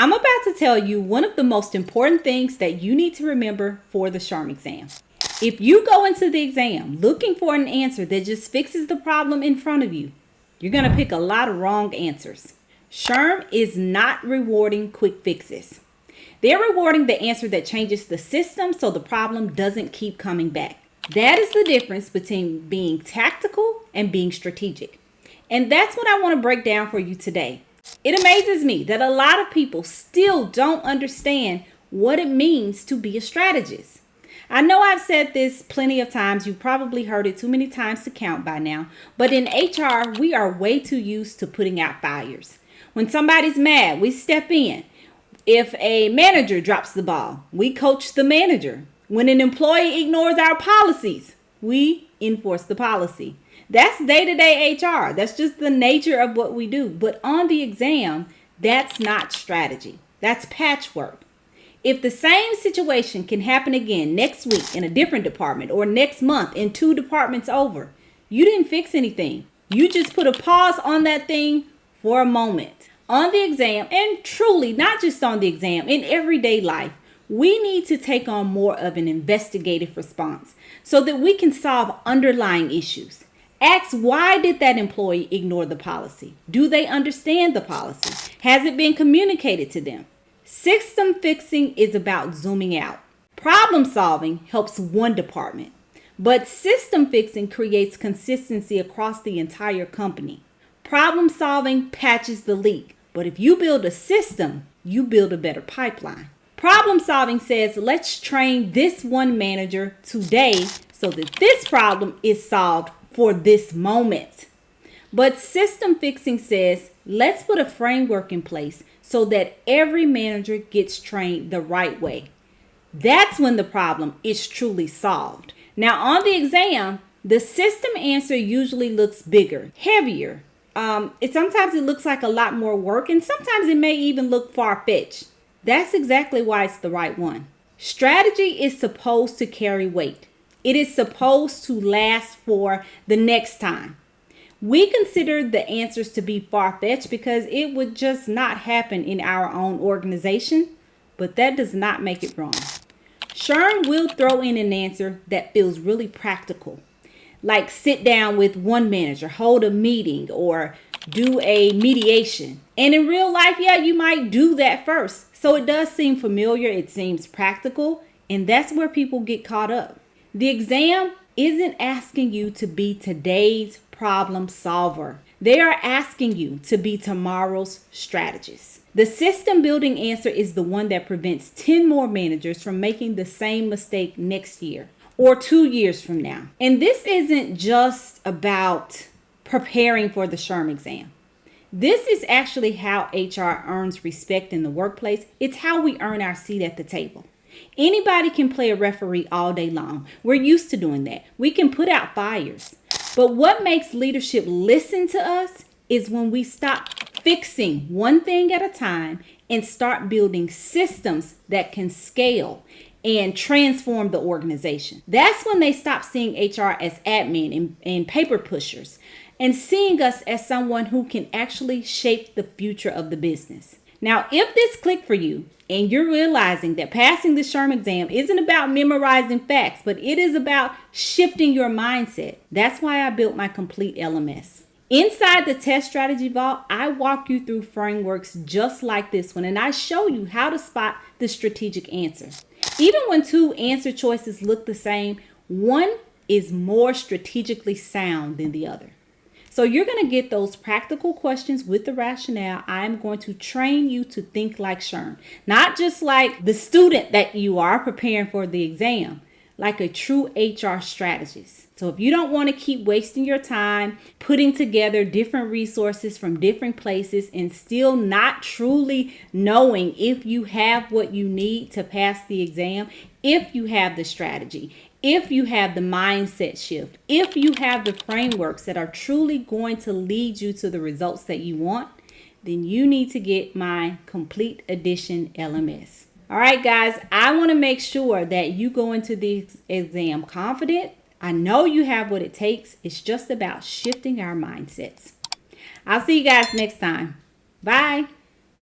I'm about to tell you one of the most important things that you need to remember for the SHRM exam. If you go into the exam looking for an answer that just fixes the problem in front of you, you're going to pick a lot of wrong answers. SHRM is not rewarding quick fixes. They're rewarding the answer that changes the system so the problem doesn't keep coming back. That is the difference between being tactical and being strategic. And that's what I want to break down for you today. It amazes me that a lot of people still don't understand what it means to be a strategist. I know I've said this plenty of times. You've probably heard it too many times to count by now. But in HR, we are way too used to putting out fires. When somebody's mad, we step in. If a manager drops the ball, we coach the manager. When an employee ignores our policies, we enforce the policy. That's day-to-day HR. That's just the nature of what we do. But on the exam, that's not strategy. That's patchwork. If the same situation can happen again next week in a different department or next month in 2 departments over, you didn't fix anything. You just put a pause on that thing for a moment. On the exam, and truly not just on the exam, in everyday life, we need to take on more of an investigative response so that we can solve underlying issues. Ask, why did that employee ignore the policy? Do they understand the policy? Has it been communicated to them? System fixing is about zooming out. Problem solving helps one department, but system fixing creates consistency across the entire company. Problem solving patches the leak, but if you build a system, you build a better pipeline. Problem solving says, let's train this one manager today so that this problem is solved for this moment. But system fixing says, let's put a framework in place so that every manager gets trained the right way. That's when the problem is truly solved. Now on the exam, the system answer usually looks bigger, heavier. Sometimes it looks like a lot more work, and sometimes it may even look far-fetched. That's exactly why it's the right one. Strategy is supposed to carry weight. It is supposed to last for the next time. We consider the answers to be far-fetched because it would just not happen in our own organization, but that does not make it wrong. SHRM will throw in an answer that feels really practical, like sit down with one manager, hold a meeting, or do a mediation. And in real life, yeah, you might do that first. So it does seem familiar, it seems practical, and that's where people get caught up. The exam isn't asking you to be today's problem solver. They are asking you to be tomorrow's strategist. The system building answer is the one that prevents 10 more managers from making the same mistake next year or 2 years from now. And this isn't just about preparing for the SHRM exam. This is actually how HR earns respect in the workplace. It's how we earn our seat at the table. Anybody can play a referee all day long. We're used to doing that. We can put out fires. But what makes leadership listen to us is when we stop fixing one thing at a time and start building systems that can scale and transform the organization. That's when they stop seeing HR as admin and paper pushers and seeing us as someone who can actually shape the future of the business. Now, if this clicked for you and you're realizing that passing the SHRM exam isn't about memorizing facts, but it is about shifting your mindset, that's why I built my Complete LMS. Inside the Test Strategy Vault, I walk you through frameworks just like this one, and I show you how to spot the strategic answer. Even when 2 answer choices look the same, one is more strategically sound than the other. So you're going to get those practical questions with the rationale. I'm going to train you to think like SHRM, not just like the student that you are preparing for the exam, like a true HR strategist. So if you don't want to keep wasting your time putting together different resources from different places and still not truly knowing if you have what you need to pass the exam, if you have the strategy, if you have the mindset shift, if you have the frameworks that are truly going to lead you to the results that you want, then you need to get my Complete Edition LMS. All right, guys, I want to make sure that you go into the exam confident. I know you have what it takes. It's just about shifting our mindsets. I'll see you guys next time. Bye.